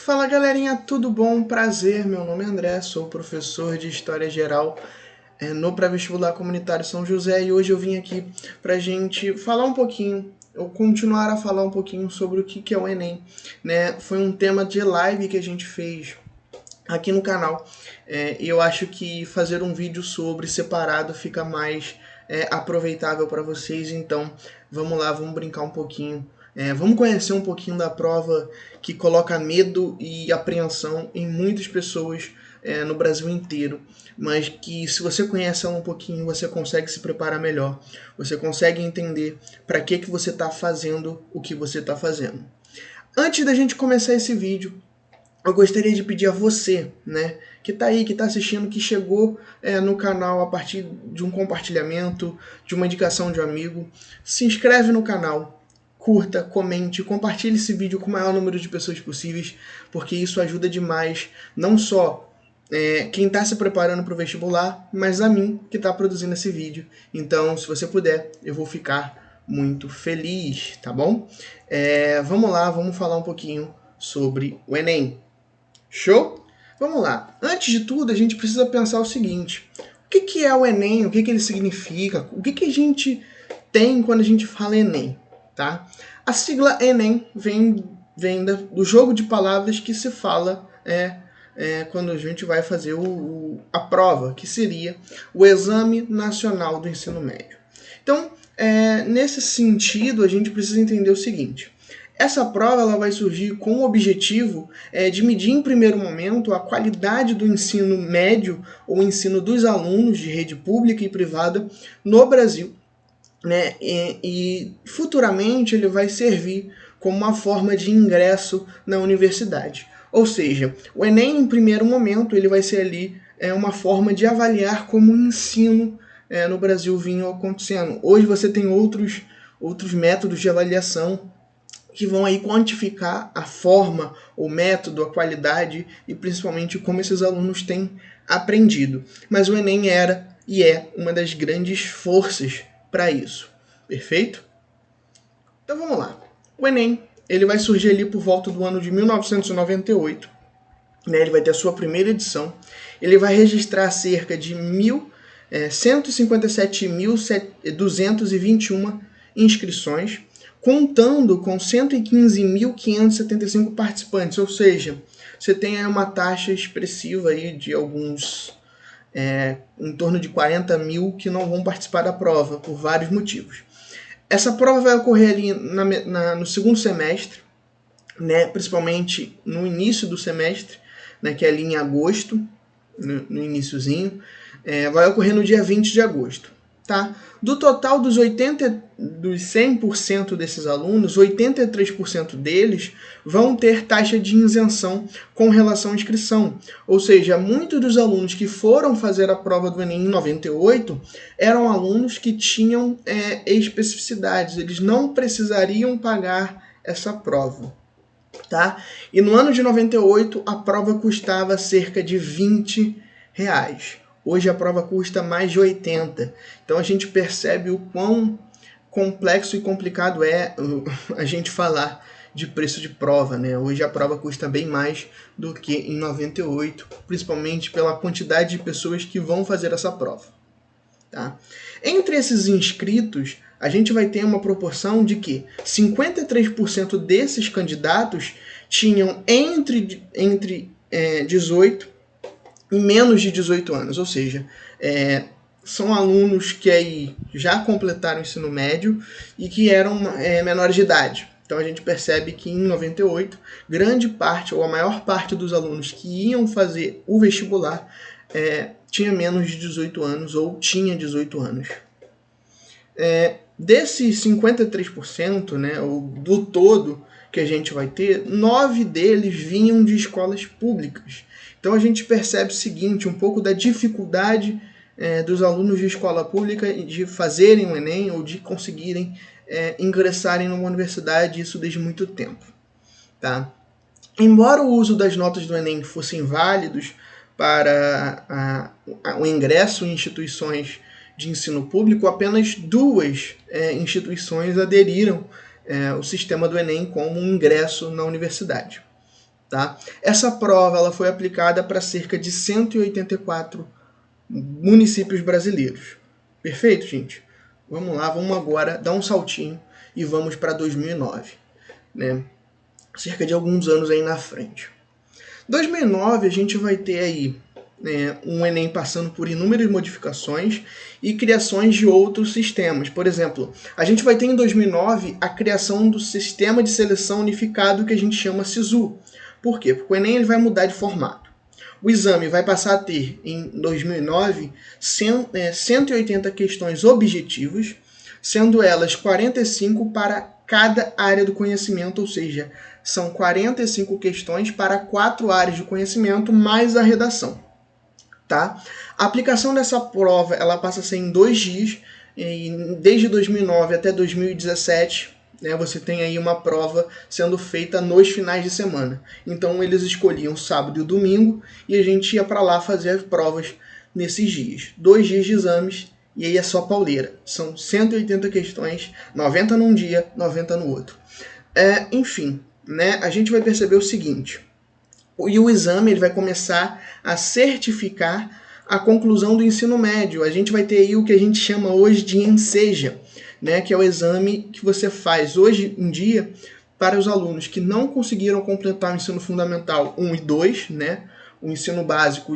Fala galerinha, tudo bom? Prazer, meu nome é André, sou professor de História Geral no Pré-Vestibular Comunitário São José e hoje eu vim aqui pra gente falar um pouquinho, ou continuar a falar um pouquinho sobre o que é o Enem, né? Foi um tema de live que a gente fez aqui no canal e eu acho que fazer um vídeo sobre separado fica mais aproveitável para vocês, então vamos lá, vamos brincar um pouquinho. Vamos conhecer um pouquinho da prova que coloca medo e apreensão em muitas pessoas no Brasil inteiro, mas que se você conhece ela um pouquinho, você consegue se preparar melhor, você consegue entender para que você está fazendo o que você está fazendo. Antes da gente começar esse vídeo, eu gostaria de pedir a você, né, que está aí, que está assistindo, que chegou no canal a partir de um compartilhamento, de uma indicação de um amigo, se inscreve no canal, curta, comente, compartilhe esse vídeo com o maior número de pessoas possíveis, porque isso ajuda demais, não só quem está se preparando para o vestibular, mas a mim que está produzindo esse vídeo. Então, se você puder, eu vou ficar muito feliz, tá bom? Vamos lá, vamos falar um pouquinho sobre o Enem. Show? Vamos lá. Antes de tudo, a gente precisa pensar o seguinte: o que é o Enem? O que ele significa? O que a gente tem quando a gente fala Enem? Tá? A sigla Enem vem do jogo de palavras que se fala quando a gente vai fazer a prova, que seria o Exame Nacional do Ensino Médio. Então, nesse sentido, a gente precisa entender o seguinte: essa prova ela vai surgir com o objetivo de medir em primeiro momento a qualidade do ensino médio ou ensino dos alunos de rede pública e privada no Brasil, né? E futuramente ele vai servir como uma forma de ingresso na universidade. Ou seja, o Enem em primeiro momento ele vai ser ali uma forma de avaliar como o ensino no Brasil vinha acontecendo. Hoje você tem outros métodos de avaliação que vão aí quantificar a forma, o método, a qualidade e principalmente como esses alunos têm aprendido. Mas o Enem era e é uma das grandes forças para isso. Perfeito? Então vamos lá. O Enem ele vai surgir ali por volta do ano de 1998. Né? Ele vai ter a sua primeira edição. Ele vai registrar cerca de 157.221 inscrições, contando com 115.575 participantes, ou seja, você tem uma taxa expressiva aí de alguns, em torno de 40 mil que não vão participar da prova, por vários motivos. Essa prova vai ocorrer ali no segundo semestre, né, principalmente no início do semestre, né, que é ali em agosto, no iniciozinho, vai ocorrer no dia 20 de agosto. Tá? Do total dos 100% desses alunos, 83% deles vão ter taxa de isenção com relação à inscrição. Ou seja, muitos dos alunos que foram fazer a prova do Enem em 98 eram alunos que tinham especificidades, eles não precisariam pagar essa prova. Tá? E no ano de 98 a prova custava cerca de R$20. Hoje a prova custa mais de 80. Então a gente percebe o quão complexo e complicado é a gente falar de preço de prova, né? Hoje a prova custa bem mais do que em 98, principalmente pela quantidade de pessoas que vão fazer essa prova. Tá? Entre esses inscritos, a gente vai ter uma proporção de que 53% desses candidatos tinham entre 18 e menos de 18 anos, ou seja, são alunos que aí já completaram o ensino médio e que eram menores de idade. Então a gente percebe que em 98, grande parte ou a maior parte dos alunos que iam fazer o vestibular tinha menos de 18 anos ou tinha 18 anos. Desses 53%, né, do todo que a gente vai ter, 9 deles vinham de escolas públicas. Então a gente percebe o seguinte, um pouco da dificuldade dos alunos de escola pública de fazerem o Enem ou de conseguirem ingressarem numa universidade, isso desde muito tempo. Tá? Embora o uso das notas do Enem fossem válidos para o ingresso em instituições de ensino público, apenas 2 instituições aderiram ao sistema do Enem como um ingresso na universidade. tá? Essa prova ela foi aplicada para cerca de 184 municípios brasileiros. Perfeito, gente? Vamos lá, vamos agora dar um saltinho e vamos para 2009, né? Cerca de alguns anos aí na frente. 2009 a gente vai ter aí um Enem passando por inúmeras modificações e criações de outros sistemas. Por exemplo, a gente vai ter em 2009 a criação do Sistema de Seleção Unificado que a gente chama SISU. Por quê? Porque o Enem ele vai mudar de formato. O exame vai passar a ter, em 2009, 180 questões objetivas, sendo elas 45 para cada área do conhecimento, ou seja, são 45 questões para 4 áreas de conhecimento, mais a redação. Tá? A aplicação dessa prova ela passa a ser em 2 dias, e desde 2009 até 2017, né, você tem aí uma prova sendo feita nos finais de semana. Então eles escolhiam sábado e domingo e a gente ia para lá fazer as provas nesses dias. 2 dias de exames e aí é só pauleira. São 180 questões, 90 num dia, 90 no outro. Enfim, né, a gente vai perceber o seguinte. E o exame ele vai começar a certificar a conclusão do ensino médio. A gente vai ter aí o que a gente chama hoje de ENSEJA, né, que é o exame que você faz hoje em dia para os alunos que não conseguiram completar o ensino fundamental 1 e 2, né, o ensino básico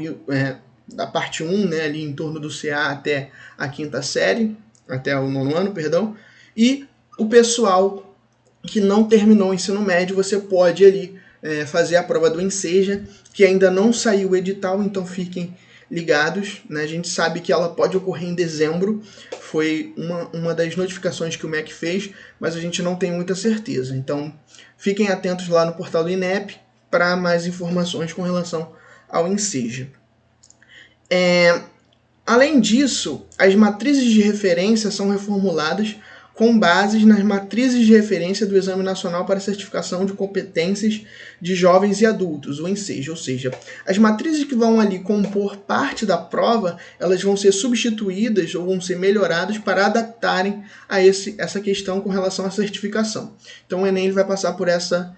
da parte 1, né, ali em torno do CA até a 5ª série, até o 9º ano, perdão, e o pessoal que não terminou o ensino médio, você pode ali fazer a prova do ENSEJA, que ainda não saiu o edital, então fiquem ligados, né? A gente sabe que ela pode ocorrer em dezembro, foi uma das notificações que o MEC fez, mas a gente não tem muita certeza. Então, fiquem atentos lá no portal do INEP para mais informações com relação ao ENSEJA. Além disso, as matrizes de referência são reformuladas com bases nas matrizes de referência do Exame Nacional para Certificação de Competências de Jovens e Adultos, o ENSEJA, ou seja, as matrizes que vão ali compor parte da prova, elas vão ser substituídas ou vão ser melhoradas para adaptarem a essa questão com relação à certificação. Então o Enem vai passar por essa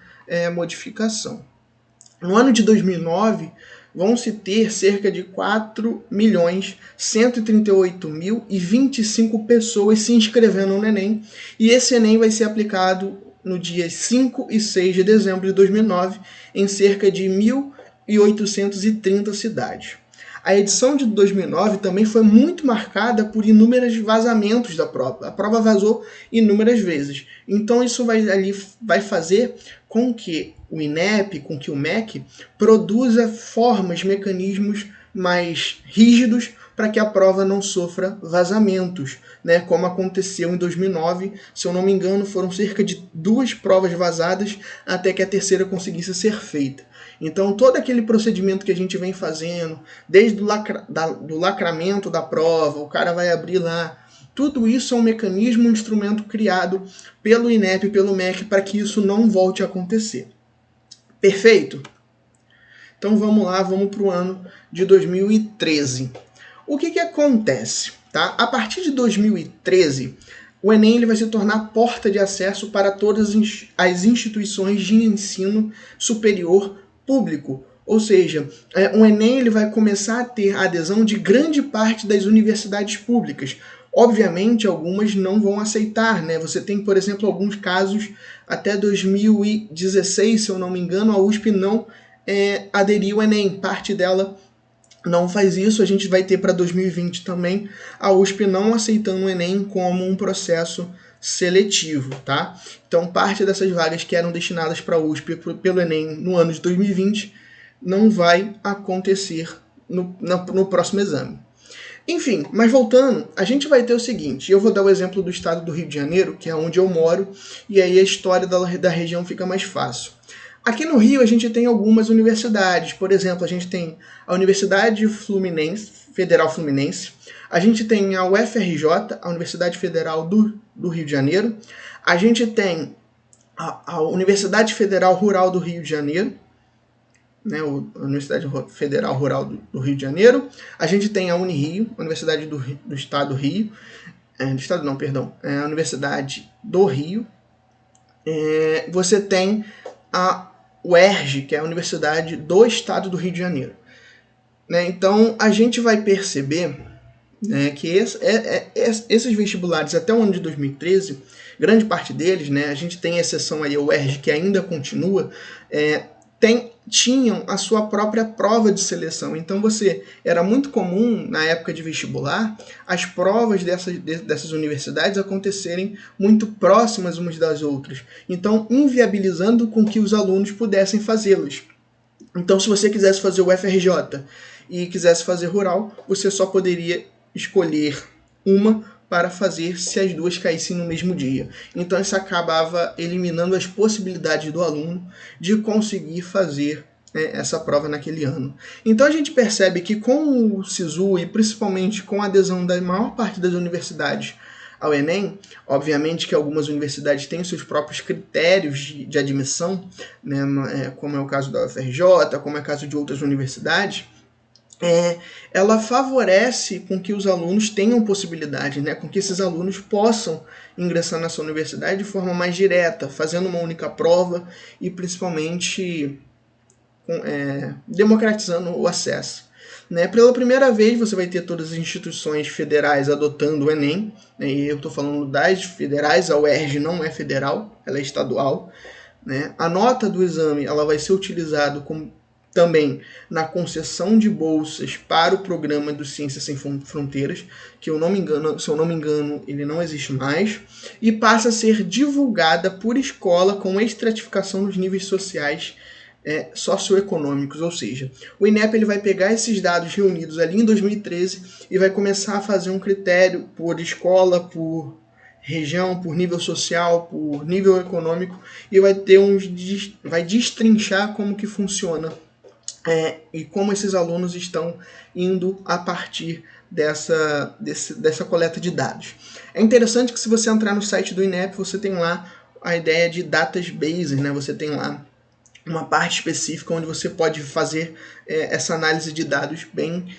modificação. No ano de 2009, vão se ter cerca de 4.138.025 pessoas se inscrevendo no Enem, e esse Enem vai ser aplicado no dia 5 e 6 de dezembro de 2009 em cerca de 1.830 cidades. A edição de 2009 também foi muito marcada por inúmeros vazamentos da prova. A prova vazou inúmeras vezes. Então isso vai fazer com que o INEP, com que o MEC produza formas, mecanismos mais rígidos para que a prova não sofra vazamentos, né? Como aconteceu em 2009, se eu não me engano, foram cerca de 2 provas vazadas até que a terceira conseguisse ser feita. Então, todo aquele procedimento que a gente vem fazendo, desde do lacramento da prova, o cara vai abrir lá, tudo isso é um mecanismo, um instrumento criado pelo INEP, pelo MEC, para que isso não volte a acontecer. Perfeito? Então vamos lá, vamos para o ano de 2013. O que acontece? Tá? A partir de 2013, o Enem ele vai se tornar porta de acesso para todas as instituições de ensino superior público. Ou seja, o Enem ele vai começar a ter a adesão de grande parte das universidades públicas. Obviamente, algumas não vão aceitar, né? Você tem, por exemplo, alguns casos, até 2016, se eu não me engano, a USP não aderiu ao Enem. Parte dela não faz isso. A gente vai ter para 2020 também a USP não aceitando o Enem como um processo seletivo, tá? Então, parte dessas vagas que eram destinadas para a USP pelo Enem no ano de 2020 não vai acontecer no próximo exame. Enfim, mas voltando, a gente vai ter o seguinte, eu vou dar o exemplo do estado do Rio de Janeiro, que é onde eu moro, e aí a história da região fica mais fácil. Aqui no Rio a gente tem algumas universidades, por exemplo, a gente tem a Universidade Federal Fluminense, a gente tem a UFRJ, a Universidade Federal do Rio de Janeiro, a gente tem a Universidade Federal Rural do Rio de Janeiro, né, a Universidade Federal Rural do Rio de Janeiro, a gente tem a Unirio, a Universidade do Estado do Rio, a Universidade do Rio, você tem a UERJ, que é a Universidade do Estado do Rio de Janeiro. Né? Então, a gente vai perceber, né, que esses vestibulares até o ano de 2013, grande parte deles, né, a gente tem a exceção aí, o UERJ, que ainda continua, tinham a sua própria prova de seleção. Então era muito comum, na época de vestibular, as provas dessas universidades acontecerem muito próximas umas das outras, então inviabilizando com que os alunos pudessem fazê-las. Então, se você quisesse fazer o FRJ e quisesse fazer rural, você só poderia escolher uma para fazer se as duas caíssem no mesmo dia. Então isso acabava eliminando as possibilidades do aluno de conseguir fazer essa prova naquele ano. Então a gente percebe que com o SISU e principalmente com a adesão da maior parte das universidades ao Enem, obviamente que algumas universidades têm seus próprios critérios de admissão, né, como é o caso da UFRJ, como é o caso de outras universidades, ela favorece com que os alunos tenham possibilidade, né, com que esses alunos possam ingressar nessa universidade de forma mais direta, fazendo uma única prova e principalmente democratizando o acesso. Né? Pela primeira vez você vai ter todas as instituições federais adotando o Enem, né? E eu estou falando das federais, a UERJ não é federal, ela é estadual. Né? A nota do exame ela vai ser utilizada também na concessão de bolsas para o programa do Ciências Sem Fronteiras, que se eu não me engano, ele não existe mais, e passa a ser divulgada por escola com estratificação nos níveis sociais socioeconômicos, ou seja, o INEP ele vai pegar esses dados reunidos ali em 2013 e vai começar a fazer um critério por escola, por região, por nível social, por nível econômico, e vai destrinchar como que funciona e como esses alunos estão indo a partir dessa coleta de dados. É interessante que se você entrar no site do INEP, você tem lá a ideia de database, né? Você tem lá uma parte específica onde você pode fazer essa análise de dados bem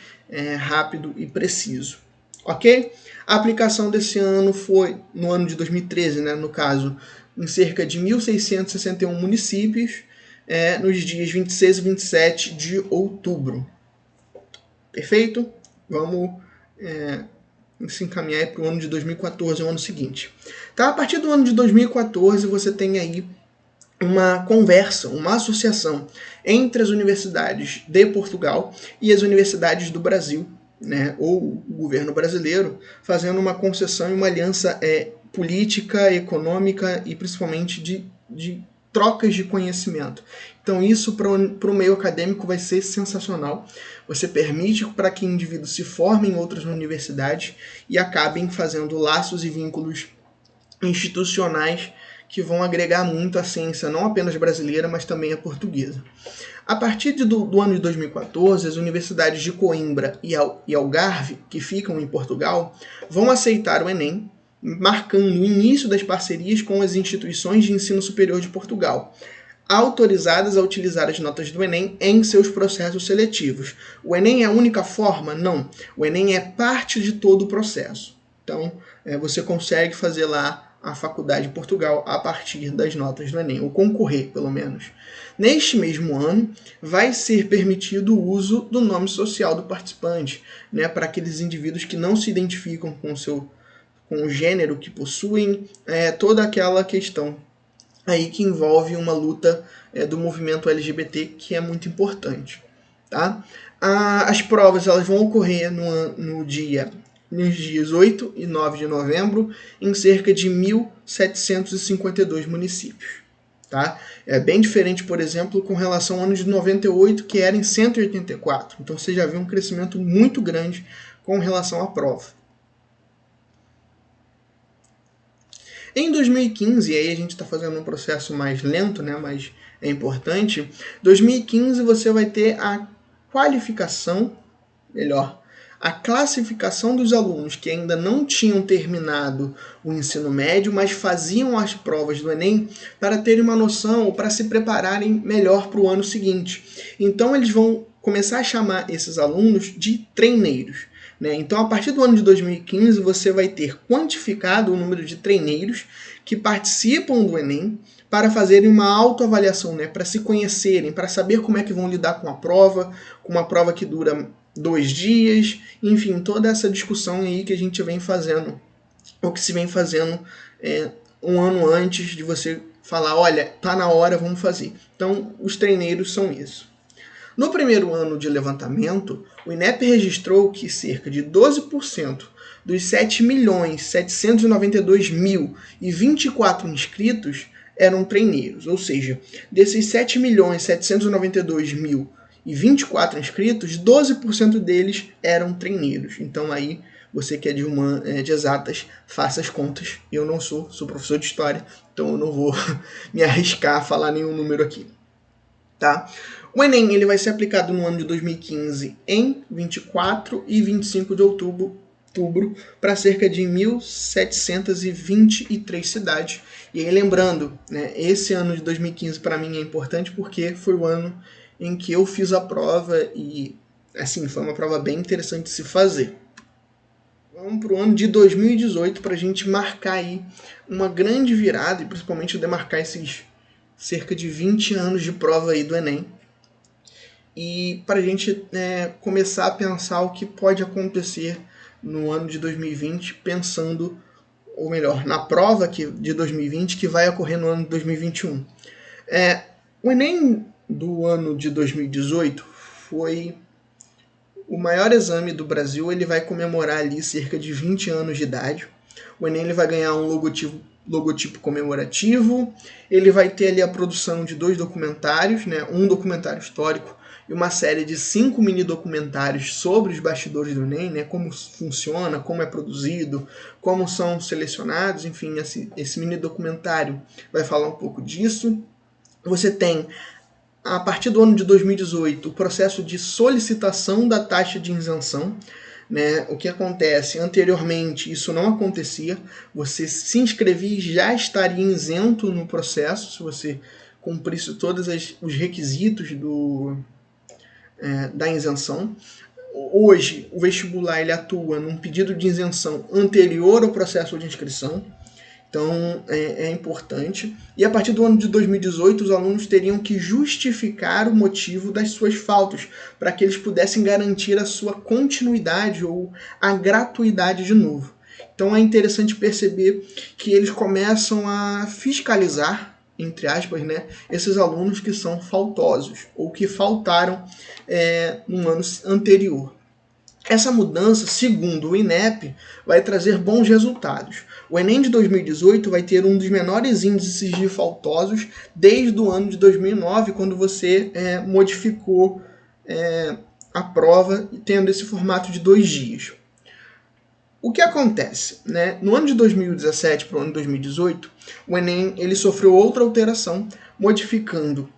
rápido e preciso. Ok? A aplicação desse ano foi, no ano de 2013, né, no caso, em cerca de 1.661 municípios, nos dias 26 e 27 de outubro. Perfeito? Vamos se encaminhar para o ano de 2014, o ano seguinte. Tá? A partir do ano de 2014, você tem aí uma conversa, uma associação entre as universidades de Portugal e as universidades do Brasil, né, ou o governo brasileiro, fazendo uma concessão e uma aliança política, econômica e principalmente de trocas de conhecimento. Então isso para o meio acadêmico vai ser sensacional. Você permite para que indivíduos se formem em outras universidades e acabem fazendo laços e vínculos institucionais que vão agregar muito à ciência, não apenas brasileira, mas também a portuguesa. A partir do ano de 2014, as universidades de Coimbra e Algarve, que ficam em Portugal, vão aceitar o Enem, marcando o início das parcerias com as instituições de ensino superior de Portugal, autorizadas a utilizar as notas do Enem em seus processos seletivos. O Enem é a única forma? Não. O Enem é parte de todo o processo. Então, você consegue fazer lá a faculdade de Portugal a partir das notas do Enem, ou concorrer, pelo menos. Neste mesmo ano, vai ser permitido o uso do nome social do participante, né, para aqueles indivíduos que não se identificam com o gênero que possuem, toda aquela questão aí que envolve uma luta do movimento LGBT, que é muito importante. Tá? As provas elas vão ocorrer nos dias 8 e 9 de novembro, em cerca de 1.752 municípios. Tá? É bem diferente, por exemplo, com relação ao ano de 98, que era em 184. Então você já vê um crescimento muito grande com relação à prova. Em 2015, e aí a gente está fazendo um processo mais lento, né, mas é importante, 2015 você vai ter a classificação dos alunos que ainda não tinham terminado o ensino médio, mas faziam as provas do Enem para terem uma noção ou para se prepararem melhor para o ano seguinte. Então eles vão começar a chamar esses alunos de treineiros. Né? Então, a partir do ano de 2015, você vai ter quantificado o número de treineiros que participam do Enem para fazerem uma autoavaliação, né, para se conhecerem, para saber como é que vão lidar com uma prova que dura 2 dias, enfim, toda essa discussão aí que a gente vem fazendo, ou que se vem fazendo um ano antes de você falar, olha, tá na hora, vamos fazer. Então, os treineiros são isso. No primeiro ano de levantamento, o INEP registrou que cerca de 12% dos 7.792.024 inscritos eram treineiros, ou seja, desses 7.792.024 inscritos, 12% deles eram treineiros. Então aí, você que é de exatas, faça as contas. Eu não sou professor de história, então eu não vou me arriscar a falar nenhum número aqui. Tá? O Enem ele vai ser aplicado no ano de 2015 em 24 e 25 de outubro para cerca de 1.723 cidades. E aí lembrando, né, esse ano de 2015 para mim é importante porque foi o ano em que eu fiz a prova e assim, foi uma prova bem interessante de se fazer. Vamos para o ano de 2018 para a gente marcar aí uma grande virada e principalmente demarcar esses cerca de 20 anos de prova aí do Enem. E para a gente começar a pensar o que pode acontecer no ano de 2020, pensando, ou melhor, na prova de 2020 que vai ocorrer no ano de 2021. O Enem do ano de 2018 foi o maior exame do Brasil. Ele vai comemorar ali cerca de 20 anos de idade. O Enem ele vai ganhar um logotipo comemorativo, ele vai ter ali a produção de 2 documentários, né, um documentário histórico e uma série de 5 mini documentários sobre os bastidores do Enem, né, como funciona, como é produzido, como são selecionados, enfim, esse mini documentário vai falar um pouco disso. Você tem, a partir do ano de 2018, o processo de solicitação da taxa de isenção. Né? O que acontece? Anteriormente isso não acontecia, você se inscrevia e já estaria isento no processo, se você cumprisse todos os requisitos da isenção. Hoje o vestibular ele atua num pedido de isenção anterior ao processo de inscrição, então é importante. E a partir do ano de 2018, os alunos teriam que justificar o motivo das suas faltas, para que eles pudessem garantir a sua continuidade ou a gratuidade de novo. Então é interessante perceber que eles começam a fiscalizar, entre aspas, né, esses alunos que são faltosos ou que faltaram no ano anterior. Essa mudança, segundo o INEP, vai trazer bons resultados. O Enem de 2018 vai ter um dos menores índices de faltosos desde o ano de 2009, quando você modificou a prova, tendo esse formato de 2 dias. O que acontece? Né? No ano de 2017 para o ano de 2018, o Enem ele sofreu outra alteração, modificando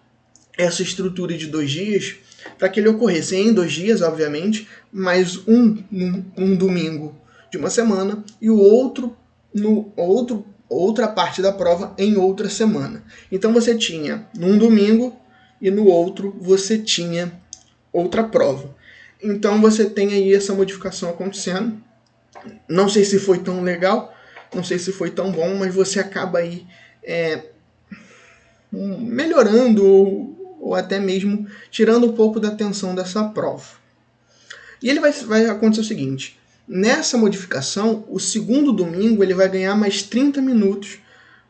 essa estrutura de 2 dias para que ele ocorresse em 2 dias, obviamente, mas um domingo de uma semana e o outro outra parte da prova em outra semana. Então você tinha num domingo e no outro você tinha outra prova. Então você tem aí essa modificação acontecendo. Não sei se foi tão legal, não sei se foi tão bom, mas você acaba aí melhorando ou até mesmo tirando um pouco da atenção dessa prova. E ele vai acontecer o seguinte: nessa modificação, o segundo domingo ele vai ganhar mais 30 minutos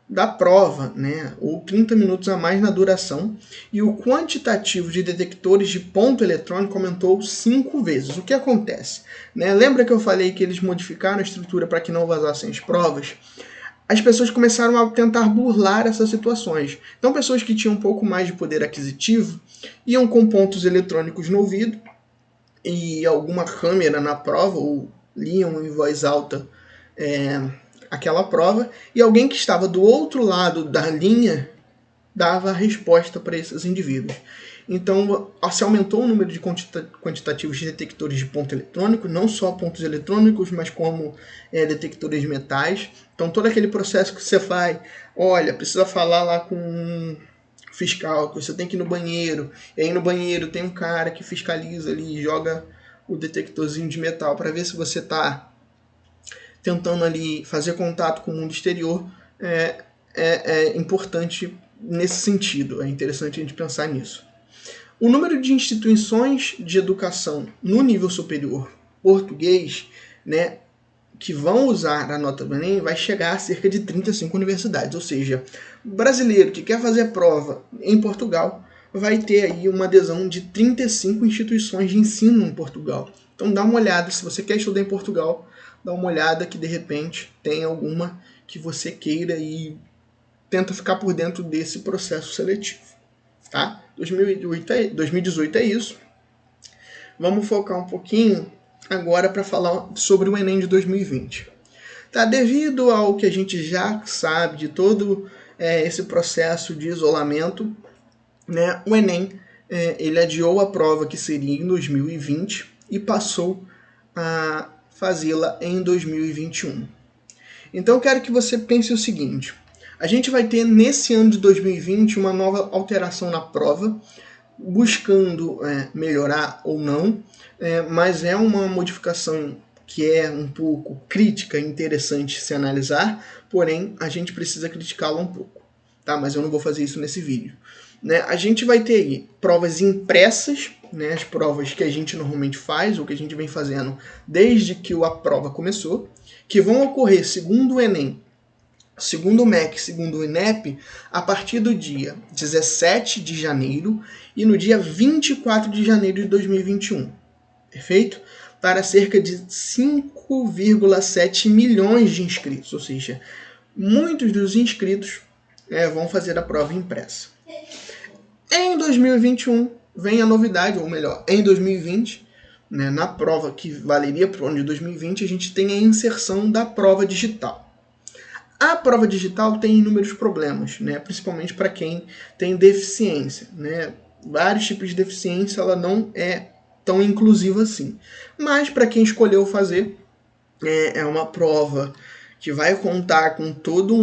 da prova, né? Ou 30 minutos a mais na duração, e o quantitativo de detectores de ponto eletrônico aumentou 5 vezes. O que acontece? Né? Lembra que eu falei que eles modificaram a estrutura para que não vazassem as provas? As pessoas começaram a tentar burlar essas situações. Então, pessoas que tinham um pouco mais de poder aquisitivo iam com pontos eletrônicos no ouvido e alguma câmera na prova, ou liam em voz alta aquela prova, e alguém que estava do outro lado da linha dava a resposta para esses indivíduos. Então, se aumentou o número de quantitativos de detectores de ponto eletrônico, não só pontos eletrônicos, mas como detectores de metais. Então, todo aquele processo que você faz, olha, precisa falar lá com um fiscal, que você tem que ir no banheiro, e aí no banheiro tem um cara que fiscaliza ali, joga o detectorzinho de metal para ver se você está tentando ali fazer contato com o mundo exterior. É importante nesse sentido, é interessante a gente pensar nisso. O número de instituições de educação no nível superior português, né, que vão usar a nota do Enem vai chegar a cerca de 35 universidades, ou seja, o brasileiro que quer fazer a prova em Portugal vai ter aí uma adesão de 35 instituições de ensino em Portugal. Então dá uma olhada, se você quer estudar em Portugal, dá uma olhada que de repente tem alguma que você queira e tenta ficar por dentro desse processo seletivo. Tá? 2018 é isso. Vamos focar um pouquinho agora para falar sobre o Enem de 2020. Tá, devido ao que a gente já sabe de todo esse processo de isolamento, né, o Enem ele adiou a prova que seria em 2020 e passou a fazê-la em 2021. Então eu quero que você pense o seguinte: a gente vai ter nesse ano de 2020 uma nova alteração na prova, buscando melhorar ou não, mas é uma modificação que é um pouco crítica, interessante se analisar, porém a gente precisa criticá-la um pouco, tá? Mas eu não vou fazer isso nesse vídeo. Né? A gente vai ter aí provas impressas, né? As provas que a gente normalmente faz, ou que a gente vem fazendo desde que a prova começou, que vão ocorrer segundo o Enem, segundo o MEC, segundo o INEP, a partir do dia 17 de janeiro e no dia 24 de janeiro de 2021. Perfeito? Para cerca de 5,7 milhões de inscritos, ou seja, muitos dos inscritos vão fazer a prova impressa. Em 2021 vem a novidade, ou melhor, em 2020, né, na prova que valeria para o ano de 2020, a gente tem a inserção da prova digital. A prova digital tem inúmeros problemas, né, principalmente para quem tem deficiência. Né? Vários tipos de deficiência, ela não é tão inclusiva assim. Mas para quem escolheu fazer, é uma prova que vai contar com todo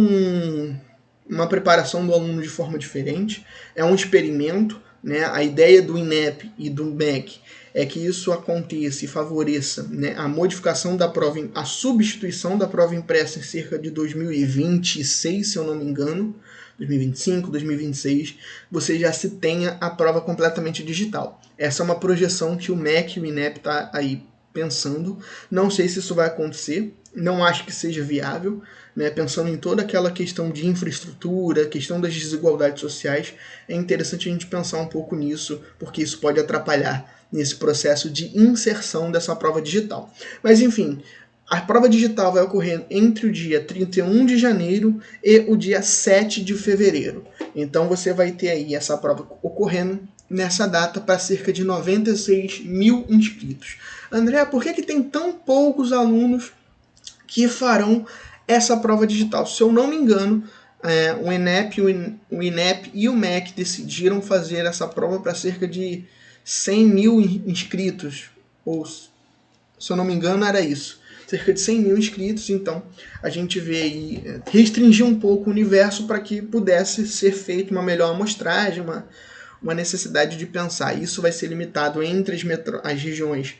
uma preparação do aluno de forma diferente. É um experimento, né? A ideia do INEP e do MEC é que isso aconteça e favoreça, né, a modificação da prova, a substituição da prova impressa em cerca de 2026, se eu não me engano, 2025, 2026, você já se tenha a prova completamente digital. Essa é uma projeção que o MEC e o INEP está aí pensando. Não sei se isso vai acontecer, não acho que seja viável, né? Pensando em toda aquela questão de infraestrutura, questão das desigualdades sociais, é interessante a gente pensar um pouco nisso, porque isso pode atrapalhar nesse processo de inserção dessa prova digital. Mas enfim, a prova digital vai ocorrer entre o dia 31 de janeiro e o dia 7 de fevereiro. Então você vai ter aí essa prova ocorrendo nessa data para cerca de 96 mil inscritos. André, por que tem tão poucos alunos que farão essa prova digital? Se eu não me engano, o INEP e o MEC decidiram fazer essa prova para cerca de 100 mil inscritos, ou se eu não me engano era isso, cerca de 100 mil inscritos. Então a gente vê aí restringir um pouco o universo para que pudesse ser feita uma melhor amostragem, uma necessidade de pensar. Isso vai ser limitado entre as regiões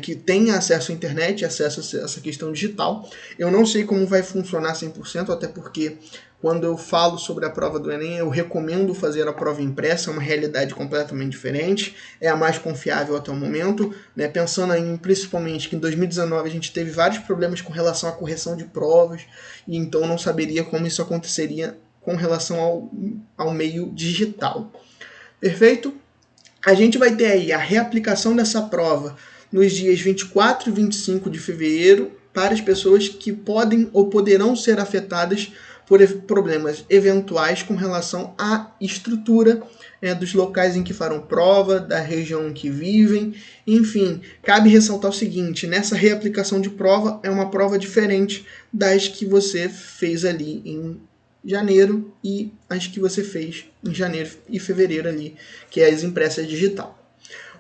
que têm acesso à internet, acesso a essa questão digital. Eu não sei como vai funcionar 100%, até porque quando eu falo sobre a prova do Enem, eu recomendo fazer a prova impressa, é uma realidade completamente diferente, é a mais confiável até o momento, né? Pensando em, principalmente que em 2019 a gente teve vários problemas com relação à correção de provas, e então não saberia como isso aconteceria com relação ao meio digital. Perfeito? A gente vai ter aí a reaplicação dessa prova nos dias 24 e 25 de fevereiro para as pessoas que podem ou poderão ser afetadas por problemas eventuais com relação à estrutura dos locais em que farão prova, da região em que vivem. Enfim, cabe ressaltar o seguinte: nessa reaplicação de prova é uma prova diferente das que você fez ali em janeiro e as que você fez em janeiro e fevereiro ali, que é as impressas digital.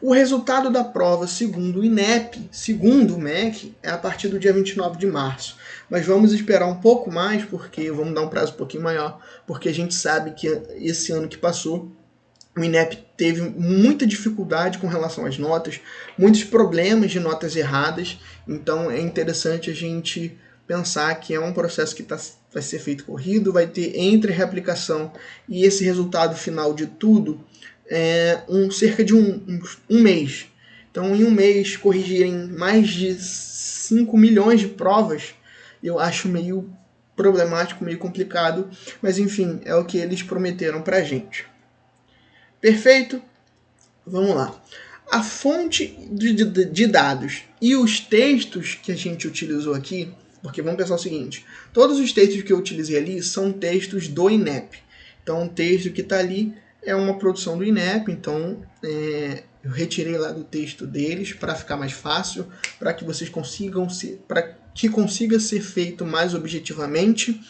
O resultado da prova, segundo o INEP, segundo o MEC, é a partir do dia 29 de março. Mas vamos esperar um pouco mais, porque vamos dar um prazo um pouquinho maior, porque a gente sabe que esse ano que passou, o INEP teve muita dificuldade com relação às notas, muitos problemas de notas erradas, então é interessante a gente pensar que é um processo que está vai ser feito corrido, vai ter entre reaplicação e esse resultado final de tudo cerca de um mês. Então, em um mês, corrigirem mais de 5 milhões de provas, eu acho meio problemático, meio complicado, mas enfim, é o que eles prometeram pra gente. Perfeito? Vamos lá. A fonte de dados e os textos que a gente utilizou aqui, porque vamos pensar o seguinte, todos os textos que eu utilizei ali são textos do INEP. Então, o texto que está ali é uma produção do INEP, então eu retirei lá do texto deles para ficar mais fácil, para que vocês consigam para que consiga ser feito mais objetivamente.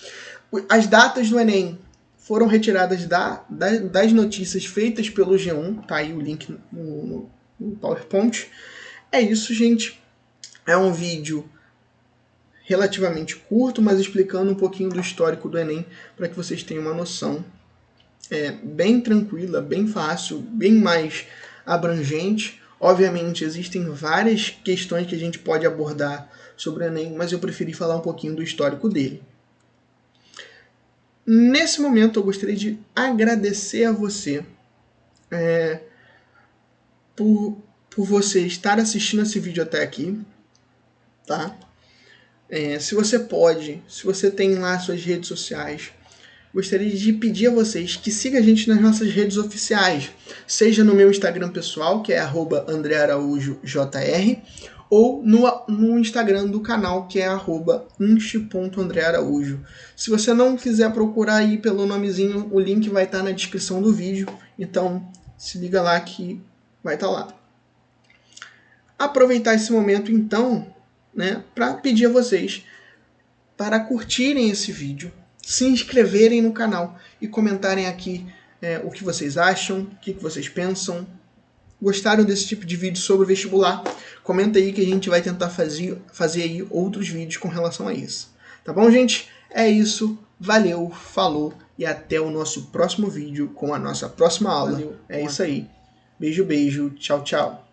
As datas do Enem foram retiradas das notícias feitas pelo G1, tá aí o link no PowerPoint. É isso, gente. É um vídeo relativamente curto, mas explicando um pouquinho do histórico do Enem, para que vocês tenham uma noção bem tranquila, bem fácil, bem mais abrangente. Obviamente, existem várias questões que a gente pode abordar sobre o Enem, mas eu preferi falar um pouquinho do histórico dele. Nesse momento, eu gostaria de agradecer a você por você estar assistindo esse vídeo até aqui, tá? Se você pode, se você tem lá suas redes sociais, gostaria de pedir a vocês que sigam a gente nas nossas redes oficiais, seja no meu Instagram pessoal, que é @andrearaujojr, ou no Instagram do canal, que é @inst.andrearaújo. Se você não quiser procurar aí pelo nomezinho, o link vai estar na descrição do vídeo, então se liga lá que vai estar lá. Aproveitar esse momento então, para pedir a vocês para curtirem esse vídeo, se inscreverem no canal e comentarem aqui o que vocês acham, o que vocês pensam. Gostaram desse tipo de vídeo sobre vestibular? Comenta aí que a gente vai tentar fazer aí outros vídeos com relação a isso. Tá bom, gente? É isso. Valeu, falou e até o nosso próximo vídeo com a nossa próxima aula. Valeu, isso aí. Beijo, beijo. Tchau, tchau.